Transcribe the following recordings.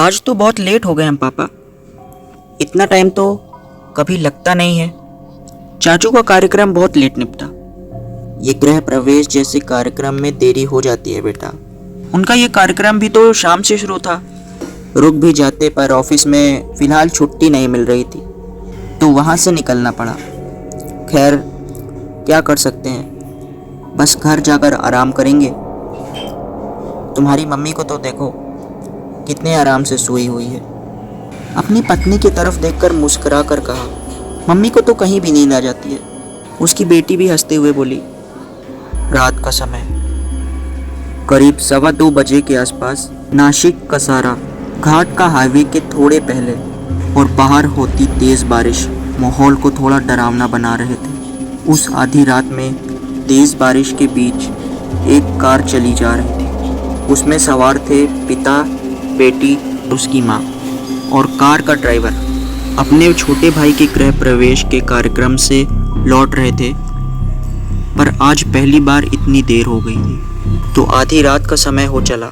आज तो बहुत लेट हो गए हम पापा। इतना टाइम तो कभी लगता नहीं है। चाचू का कार्यक्रम बहुत लेट निपटा। ये गृह प्रवेश जैसे कार्यक्रम में देरी हो जाती है बेटा। उनका ये कार्यक्रम भी तो शाम से शुरू था। रुक भी जाते पर ऑफिस में फिलहाल छुट्टी नहीं मिल रही थी तो वहाँ से निकलना पड़ा। खैर क्या कर सकते हैं, बस घर जाकर आराम करेंगे। तुम्हारी मम्मी को तो देखो कितने आराम से सोई हुई है। अपनी पत्नी की तरफ देखकर मुस्कुरा कर कहा, मम्मी को तो कहीं भी नींद आ जाती है। उसकी बेटी भी हंसते हुए बोली, रात का समय करीब 2:15 बजे के आसपास नासिक कसारा घाट का हाईवे के थोड़े पहले और बाहर होती तेज बारिश माहौल को थोड़ा डरावना बना रहे थे। उस आधी रात में तेज बारिश के बीच एक कार चली जा रही थी। उसमें सवार थे पिता, बेटी, उसकी माँ और कार का ड्राइवर अपने छोटे भाई के गृह प्रवेश के कार्यक्रम से लौट रहे थे। पर आज पहली बार इतनी देर हो गई थी तो आधी रात का समय हो चला।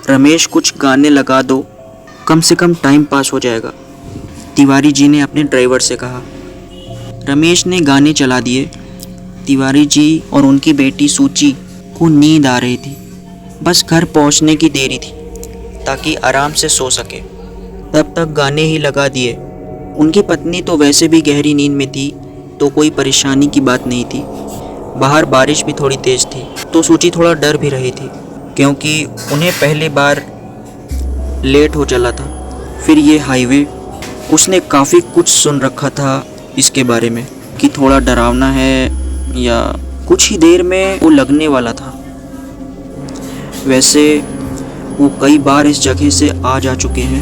रमेश कुछ गाने लगा दो, कम से कम टाइम पास हो जाएगा, तिवारी जी ने अपने ड्राइवर से कहा। रमेश ने गाने चला दिए। तिवारी जी और उनकी बेटी सूची को नींद आ रही थी। बस घर पहुंचने की देरी थी ताकि आराम से सो सके। तब तक गाने ही लगा दिए। उनकी पत्नी तो वैसे भी गहरी नींद में थी तो कोई परेशानी की बात नहीं थी। बाहर बारिश भी थोड़ी तेज थी तो सूची थोड़ा डर भी रही थी क्योंकि उन्हें पहली बार लेट हो चला था। फिर ये हाईवे, उसने काफ़ी कुछ सुन रखा था इसके बारे में कि थोड़ा डरावना है या कुछ ही देर में वो लगने वाला था। वैसे वो कई बार इस जगह से आ जा चुके हैं,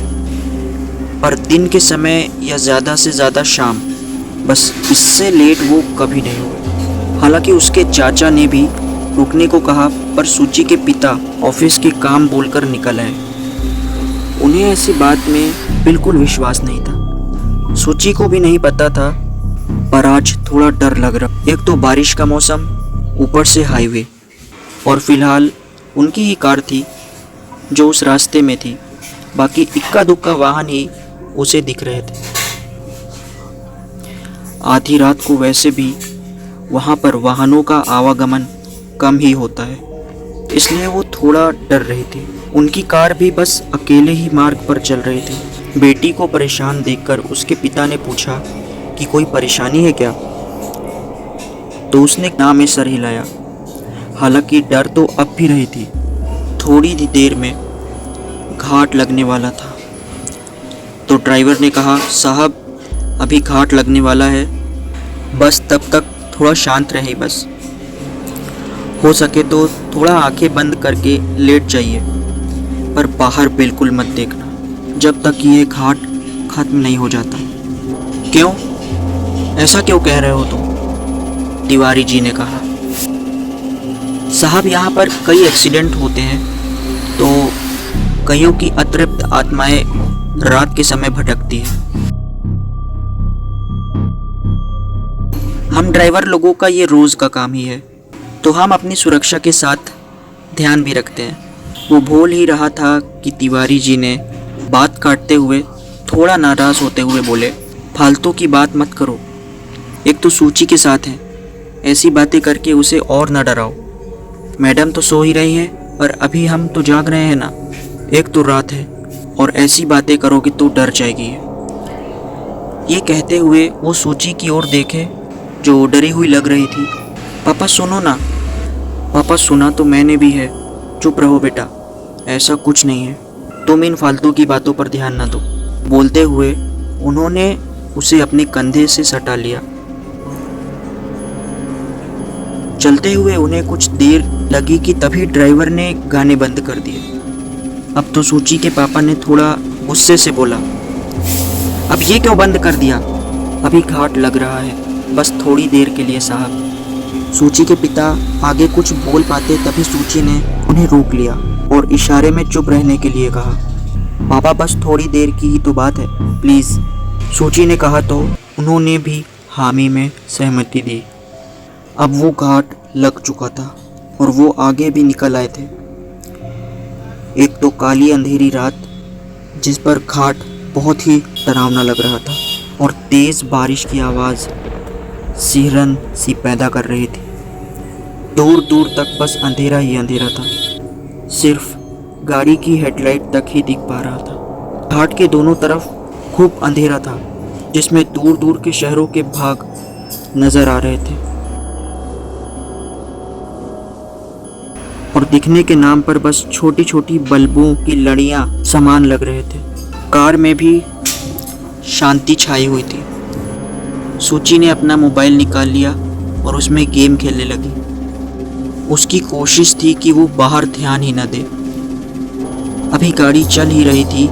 पर दिन के समय या ज़्यादा से ज़्यादा शाम, बस इससे लेट वो कभी नहीं हुए। हालांकि उसके चाचा ने भी रुकने को कहा पर सूची के पिता ऑफिस के काम बोलकर निकल आए। उन्हें ऐसी बात में बिल्कुल विश्वास नहीं था। सूची को भी नहीं पता था, पर आज थोड़ा डर लग रहा। एक तो बारिश का मौसम, ऊपर से हाईवे, और फिलहाल उनकी ही कार थी जो उस रास्ते में थी। बाकी इक्का दुक्का वाहन ही उसे दिख रहे थे। आधी रात को वैसे भी वहाँ पर वाहनों का आवागमन कम ही होता है, इसलिए वो थोड़ा डर रही थी। उनकी कार भी बस अकेले ही मार्ग पर चल रही थी। बेटी को परेशान देखकर उसके पिता ने पूछा कि कोई परेशानी है क्या, तो उसने ना में सर हिलाया। हालांकि डर तो अब भी रही थी। थोड़ी ही देर में घाट लगने वाला था तो ड्राइवर ने कहा, साहब अभी घाट लगने वाला है, बस तब तक थोड़ा शांत रहे। बस हो सके तो थोड़ा आंखें बंद करके लेट जाइए, पर बाहर बिल्कुल मत देखना जब तक ये घाट खत्म नहीं हो जाता। क्यों, ऐसा क्यों कह रहे हो तुम? तिवारी जी ने कहा। साहब यहाँ पर कई एक्सीडेंट होते हैं तो कईयों की अतृप्त आत्माएं रात के समय भटकती है। हम ड्राइवर लोगों का ये रोज़ का काम ही है, तो हम अपनी सुरक्षा के साथ ध्यान भी रखते हैं। वो बोल ही रहा था कि तिवारी जी ने बात काटते हुए थोड़ा नाराज़ होते हुए बोले, फालतू की बात मत करो। एक तो सूची के साथ है, ऐसी बातें करके उसे और ना डराओ। मैडम तो सो ही रही है और अभी हम तो जाग रहे हैं ना। एक तो रात है और ऐसी बातें करोगे तो डर जाएगी। ये कहते हुए वो सूची की ओर देखे जो डरी हुई लग रही थी। पापा सुनो ना। पापा सुना तो मैंने भी है। चुप रहो बेटा, ऐसा कुछ नहीं है, तुम इन फालतू की बातों पर ध्यान ना दो। बोलते हुए उन्होंने उसे अपने कंधे से सटा लिया। चलते हुए उन्हें कुछ देर लगी कि तभी ड्राइवर ने गाने बंद कर दिए। अब तो सूची के पापा ने थोड़ा गुस्से से बोला, अब ये क्यों बंद कर दिया? अभी घाट लग रहा है, बस थोड़ी देर के लिए साहब। सूची के पिता आगे कुछ बोल पाते तभी सूची ने उन्हें रोक लिया और इशारे में चुप रहने के लिए कहा, पापा बस थोड़ी देर की ही तो बात है, प्लीज़। सूची ने कहा तो उन्होंने भी हामी में सहमति दी। अब वो घाट लग चुका था और वो आगे भी निकल आए थे। एक तो काली अंधेरी रात, जिस पर घाट बहुत ही डरावना लग रहा था और तेज बारिश की आवाज़ सिहरन सी पैदा कर रही थी। दूर दूर तक बस अंधेरा ही अंधेरा था, सिर्फ गाड़ी की हेडलाइट तक ही दिख पा रहा था। घाट के दोनों तरफ खूब अंधेरा था, जिसमें दूर दूर के शहरों के भाग नजर आ रहे थे और दिखने के नाम पर बस छोटी छोटी बल्बों की लड़ियां समान लग रहे थे। कार में भी शांति छाई हुई थी। सूची ने अपना मोबाइल निकाल लिया और उसमें गेम खेलने लगी। उसकी कोशिश थी कि वो बाहर ध्यान ही न दे। अभी गाड़ी चल ही रही थी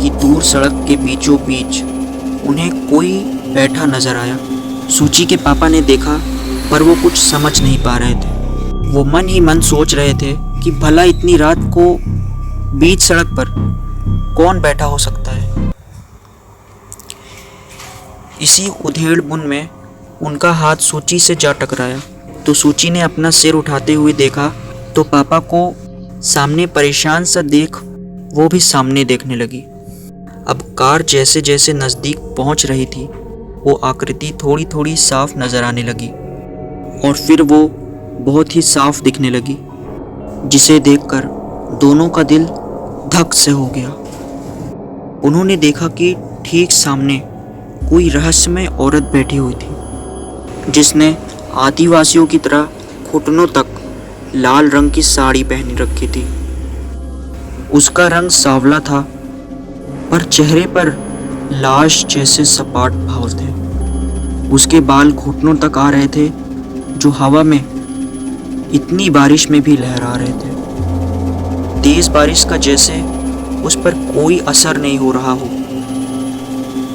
कि दूर सड़क के बीचों बीच उन्हें कोई बैठा नजर आया। सूची के पापा ने देखा, पर वो कुछ समझ नहीं पा रहे थे। वो मन ही मन सोच रहे थे कि भला इतनी रात को बीच सड़क पर कौन बैठा हो सकता है। इसी उधेड़-बुन में उनका हाथ सूची से जा टकराया, तो सूची ने अपना सिर उठाते हुए देखा तो पापा को सामने परेशान सा देख वो भी सामने देखने लगी। अब कार जैसे जैसे नज़दीक पहुंच रही थी, वो आकृति थोड़ी थोड़ी साफ नजर आने लगी और फिर वो बहुत ही साफ दिखने लगी, जिसे देखकर दोनों का दिल धक से हो गया। उन्होंने देखा कि ठीक सामने कोई रहस्यमय औरत बैठी हुई थी, जिसने आदिवासियों की तरह घुटनों तक लाल रंग की साड़ी पहनी रखी थी। उसका रंग सांवला था, पर चेहरे पर लाश जैसे सपाट भाव थे। उसके बाल घुटनों तक आ रहे थे, जो हवा में इतनी बारिश में भी लहरा रहे थे। तेज बारिश का जैसे उस पर कोई असर नहीं हो रहा हो,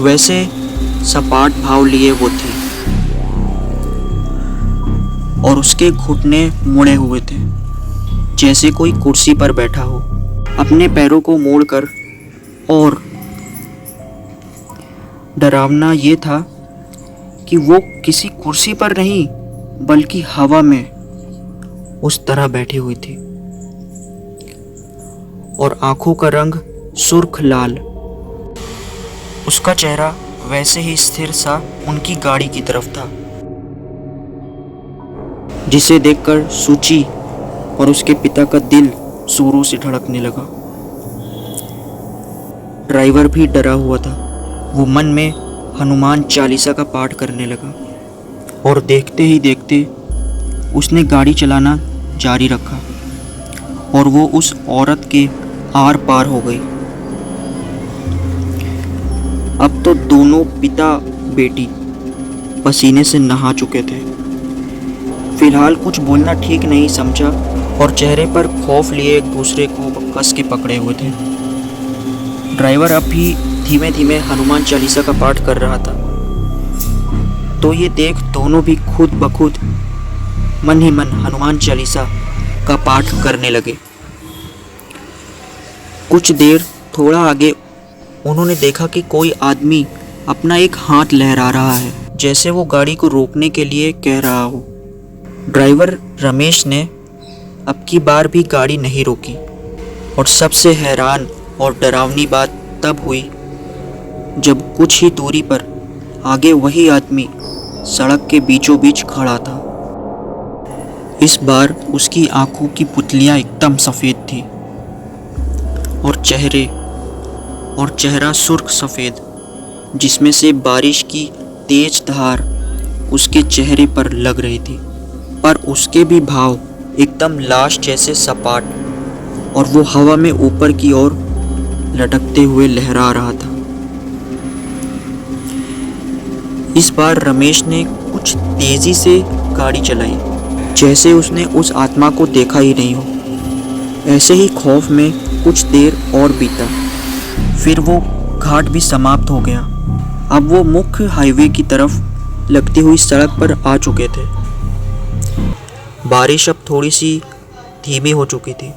वैसे सपाट भाव लिए वो थी और उसके घुटने मुड़े हुए थे, जैसे कोई कुर्सी पर बैठा हो, अपने पैरों को मोड़कर। और डरावना ये था कि वो किसी कुर्सी पर नहीं, बल्कि हवा में उस तरह बैठी हुई थी और आंखों का रंग सुर्ख लाल। उसका चेहरा वैसे ही स्थिर सा उनकी गाड़ी की तरफ था, जिसे देखकर सूची और उसके पिता का दिल जोरों से धड़कने लगा। ड्राइवर भी डरा हुआ था। वो मन में हनुमान चालीसा का पाठ करने लगा और देखते ही देखते उसने गाड़ी चलाना जारी रखा और वो उस औरत के आर पार हो गई। अब तो दोनों पिता बेटी पसीने से नहा चुके थे। फिलहाल कुछ बोलना ठीक नहीं समझा और चेहरे पर खौफ लिए एक दूसरे को कस के पकड़े हुए थे। ड्राइवर अब भी धीमे धीमे हनुमान चालीसा का पाठ कर रहा था, तो ये देख दोनों भी खुद ब खुद मन ही मन हनुमान चालीसा का पाठ करने लगे। कुछ देर थोड़ा आगे उन्होंने देखा कि कोई आदमी अपना एक हाथ लहरा रहा है, जैसे वो गाड़ी को रोकने के लिए कह रहा हो। ड्राइवर रमेश ने अब की बार भी गाड़ी नहीं रोकी और सबसे हैरान और डरावनी बात तब हुई जब कुछ ही दूरी पर आगे वही आदमी सड़क के बीचों बीच खड़ा था। इस बार उसकी आंखों की पुतलियां एकदम सफ़ेद थी और चेहरा सुर्ख सफ़ेद, जिसमें से बारिश की तेज धार उसके चेहरे पर लग रही थी, पर उसके भी भाव एकदम लाश जैसे सपाट और वो हवा में ऊपर की ओर लटकते हुए लहरा रहा था। इस बार रमेश ने कुछ तेजी से गाड़ी चलाई, जैसे उसने उस आत्मा को देखा ही नहीं हो। ऐसे ही खौफ में कुछ देर और बीता, फिर वो घाट भी समाप्त हो गया। अब वो मुख्य हाईवे की तरफ लगती हुई सड़क पर आ चुके थे। बारिश अब थोड़ी सी धीमी हो चुकी थी।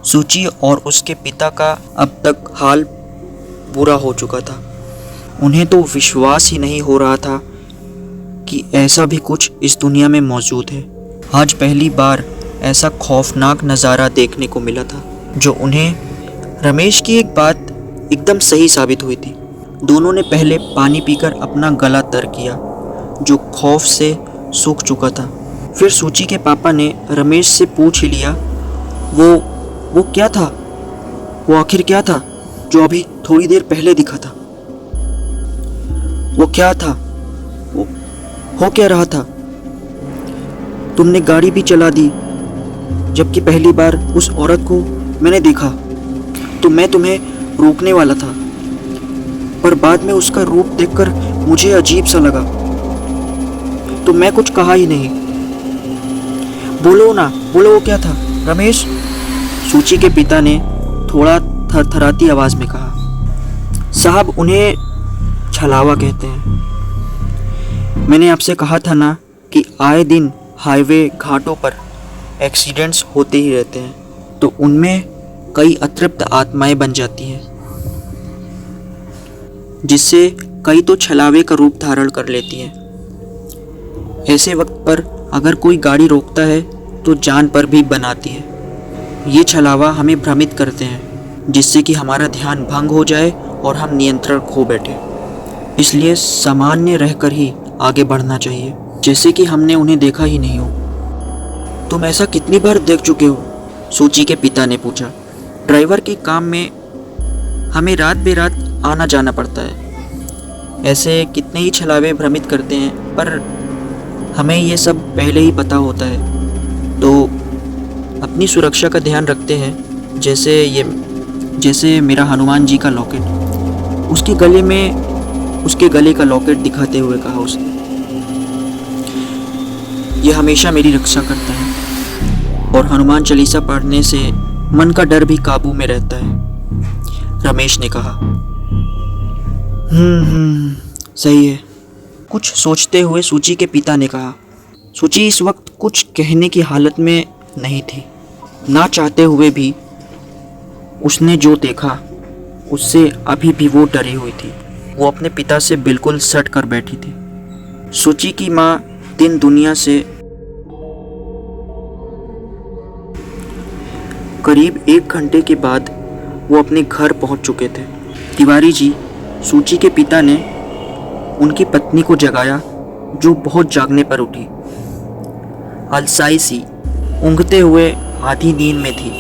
सूची और उसके पिता का अब तक हाल बुरा हो चुका था। उन्हें तो विश्वास ही नहीं हो रहा था कि ऐसा भी कुछ इस दुनिया में मौजूद है। आज पहली बार ऐसा खौफनाक नज़ारा देखने को मिला था, जो उन्हें रमेश की एक बात एकदम सही साबित हुई थी। दोनों ने पहले पानी पीकर अपना गला तर किया, जो खौफ से सूख चुका था। फिर सूची के पापा ने रमेश से पूछ ही लिया, वो क्या था? वो आखिर क्या था जो अभी थोड़ी देर पहले दिखा था? वो क्या था? वो हो क्या रहा था? तुमने गाड़ी भी चला दी, जबकि पहली बार उस औरत को मैंने देखा तो मैं तुम्हें रोकने वाला था, पर बाद में उसका रूप देखकर मुझे अजीब सा लगा, तो मैं कुछ कहा ही नहीं। बोलो ना, बोलो वो क्या था रमेश? सूची के पिता ने थोड़ा थरथराती आवाज में कहा। साहब, उन्हें छलावा कहते हैं। मैंने आपसे कहा था ना कि आए दिन हाईवे घाटों पर एक्सीडेंट्स होते ही रहते हैं, तो उनमें कई अतृप्त आत्माएं बन जाती हैं, जिससे कई तो छलावे का रूप धारण कर लेती हैं। ऐसे वक्त पर अगर कोई गाड़ी रोकता है तो जान पर भी बनाती है। ये छलावा हमें भ्रमित करते हैं, जिससे कि हमारा ध्यान भंग हो जाए और हम नियंत्रण खो बैठे। इसलिए सामान्य रहकर ही आगे बढ़ना चाहिए, जैसे कि हमने उन्हें देखा ही नहीं हो। तुम ऐसा कितनी बार देख चुके हो? सूची के पिता ने पूछा। ड्राइवर के काम में हमें रात बेरात आना जाना पड़ता है। ऐसे कितने ही छलावे भ्रमित करते हैं, पर हमें ये सब पहले ही पता होता है, तो अपनी सुरक्षा का ध्यान रखते हैं। जैसे मेरा हनुमान जी का लॉकेट। उसके गले का लॉकेट दिखाते हुए कहा उसने। यह हमेशा मेरी रक्षा करता है, और हनुमान चालीसा पढ़ने से मन का डर भी काबू में रहता है, रमेश ने कहा। सही है, कुछ सोचते हुए सूची के पिता ने कहा। सूची इस वक्त कुछ कहने की हालत में नहीं थी। ना चाहते हुए भी उसने जो देखा उससे अभी भी वो डरी हुई थी। वो अपने पिता से बिल्कुल सट कर बैठी थी। सूची की माँ दिन दुनिया से करीब 1 घंटे के बाद वो अपने घर पहुंच चुके थे। तिवारी जी, सूची के पिता ने उनकी पत्नी को जगाया, जो बहुत जागने पर उठी। अलसाई सी ऊँघते हुए आधी नींद में थी।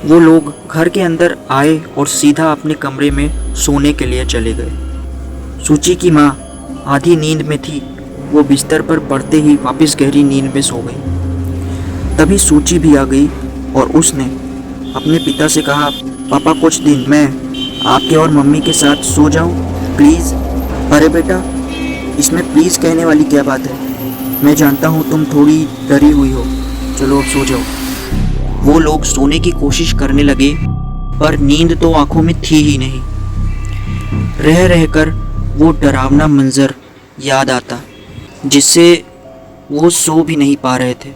वो लोग घर के अंदर आए और सीधा अपने कमरे में सोने के लिए चले गए। सूची की माँ आधी नींद में थी। वो बिस्तर पर पड़ते ही वापस गहरी नींद में सो गई। तभी सूची भी आ गई और उसने अपने पिता से कहा, पापा, कुछ दिन मैं आपके और मम्मी के साथ सो जाऊं प्लीज़? अरे बेटा, इसमें प्लीज़ कहने वाली क्या बात है? मैं जानता हूँ तुम थोड़ी डरी हुई हो, चलो अब सो जाओ। वो लोग सोने की कोशिश करने लगे, पर नींद तो आंखों में थी ही नहीं। रह रहकर वो डरावना मंजर याद आता, जिससे वो सो भी नहीं पा रहे थे।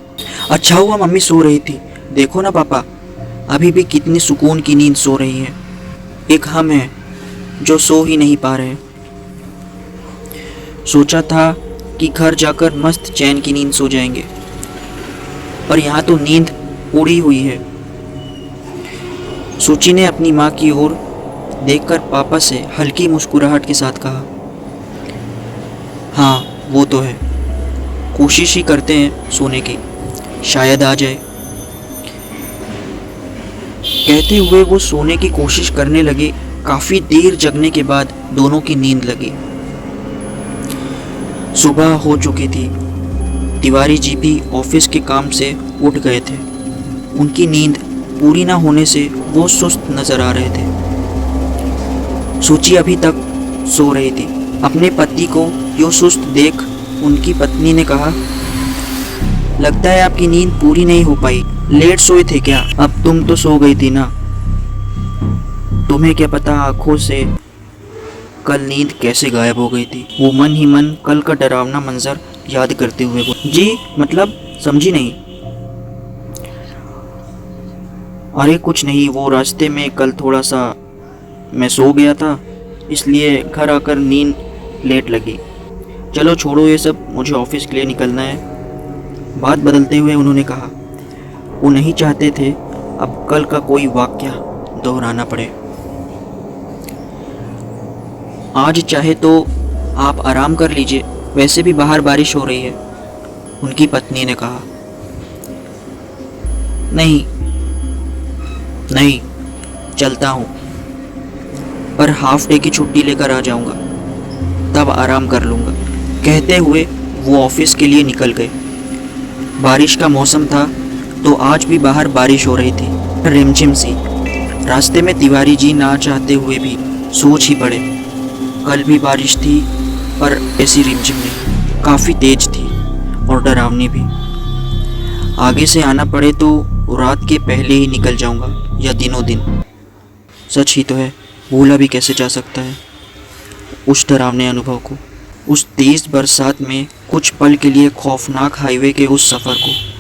अच्छा हुआ मम्मी सो रही थी। देखो ना पापा, अभी भी कितनी सुकून की नींद सो रही हैं। एक हम हैं जो सो ही नहीं पा रहे। सोचा था कि घर जाकर मस्त चैन की नींद सो जाएंगे, पर यहाँ तो नींद उड़ी हुई है। सूची ने अपनी माँ की ओर देखकर पापा से हल्की मुस्कुराहट के साथ कहा, हाँ वो तो है, कोशिश ही करते हैं सोने की, शायद आ जाए। कहते हुए वो सोने की कोशिश करने लगे। काफी देर जगने के बाद दोनों की नींद लगी। सुबह हो चुकी थी। तिवारी जी भी ऑफिस के काम से उठ गए थे। उनकी नींद पूरी ना होने से वो सुस्त नजर आ रहे थे। सूची अभी तक सो रही थी। अपने पति को यूं सुस्त देख उनकी पत्नी ने कहा, लगता है आपकी नींद पूरी नहीं हो पाई, लेट सोए थे क्या? अब तुम तो सो गई थी ना, तुम्हें क्या पता आंखों से कल नींद कैसे गायब हो गई थी। वो मन ही मन कल का डरावना मंजर याद करते हुए बोली, जी मतलब समझी नहीं। अरे कुछ नहीं, वो रास्ते में कल थोड़ा सा मैं सो गया था, इसलिए घर आकर नींद लेट लगी। चलो छोड़ो ये सब, मुझे ऑफिस के लिए निकलना है। बात बदलते हुए उन्होंने कहा, वो नहीं चाहते थे अब कल का कोई वाकया दोहराना पड़े। आज चाहे तो आप आराम कर लीजिए, वैसे भी बाहर बारिश हो रही है, उनकी पत्नी ने कहा। नहीं नहीं, चलता हूँ, पर हाफ डे की छुट्टी लेकर आ जाऊँगा, तब आराम कर लूँगा। कहते हुए वो ऑफिस के लिए निकल गए। बारिश का मौसम था तो आज भी बाहर बारिश हो रही थी, रिमझिम सी। रास्ते में तिवारी जी ना चाहते हुए भी सोच ही पड़े। कल भी बारिश थी, पर ऐसी रिमझिम नहीं, काफ़ी तेज थी और डरावनी भी। आगे से आना पड़े तो रात के पहले ही निकल जाऊंगा या दिनों दिन। सच ही तो है, भूला भी कैसे जा सकता है उस डरावने अनुभव को, उस तेज बरसात में कुछ पल के लिए खौफनाक हाईवे के उस सफ़र को।